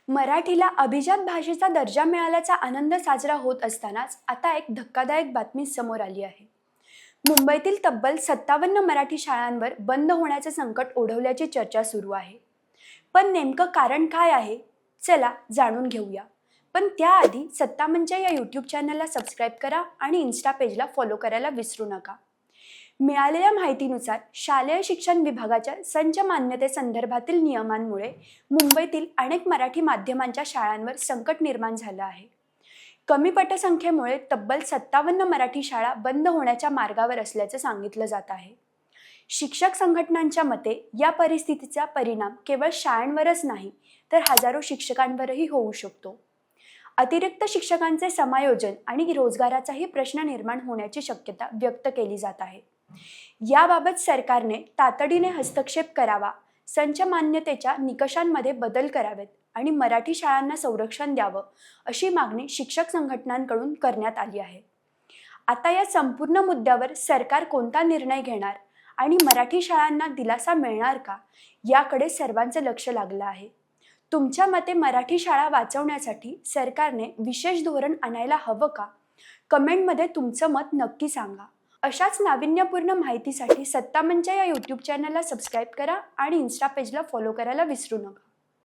मराठीला अभिजात भाषेचा दर्जा मिळाल्याचा आनंद साजरा होत असतानाच आता एक धक्कादायक बातमी समोर आली आहे. मुंबईतील तब्बल 57 मराठी शाळांवर बंद होण्याचे संकट ओढवल्याची चर्चा सुरू आहे. पण नेमकं कारण काय आहे? चला जाणून घेऊया. पण त्याआधी सत्ता मंच या यूट्यूब चॅनलला सबस्क्राईब करा आणि इन्स्टा पेजला फॉलो करायला विसरू नका. मिळालेल्या माहितीनुसार शालेय शिक्षण विभागाच्या संच मान्यतेसंदर्भातील नियमांमुळे मुंबईतील अनेक मराठी माध्यमांच्या शाळांवर संकट निर्माण झालं आहे. कमी पटसंख्येमुळे तब्बल 57 मराठी शाळा बंद होण्याच्या मार्गावर असल्याचं सांगितलं जात आहे. शिक्षक संघटनांच्या मते या परिस्थितीचा परिणाम केवळ शाळांवरच नाही तर हजारो शिक्षकांवरही होऊ शकतो. अतिरिक्त शिक्षकांचे समायोजन आणि रोजगाराचाही प्रश्न निर्माण होण्याची शक्यता व्यक्त केली जात आहे. याबाबत सरकारने तातडीने हस्तक्षेप करावा, संच मान्यतेच्या निकषांमध्ये बदल करावेत आणि मराठी शाळांना संरक्षण द्यावं अशी मागणी शिक्षक संघटनांकडून करण्यात आली आहे. आता या संपूर्ण मुद्द्यावर सरकार कोणता निर्णय घेणार आणि मराठी शाळांना दिलासा मिळणार का, याकडे सर्वांचे लक्ष लागलं आहे. तुमच्या मते मराठी शाळा वाचवण्यासाठी सरकारने विशेष धोरण आणायला हवं का? कमेंटमध्ये तुमचं मत नक्की सांगा. अशाच नाविन्यपूर्ण माहितीसाठी सत्ता मंच या यूट्यूब चॅनलला सबस्क्राईब करा आणि इन्स्टा पेजला फॉलो करायला विसरू नका.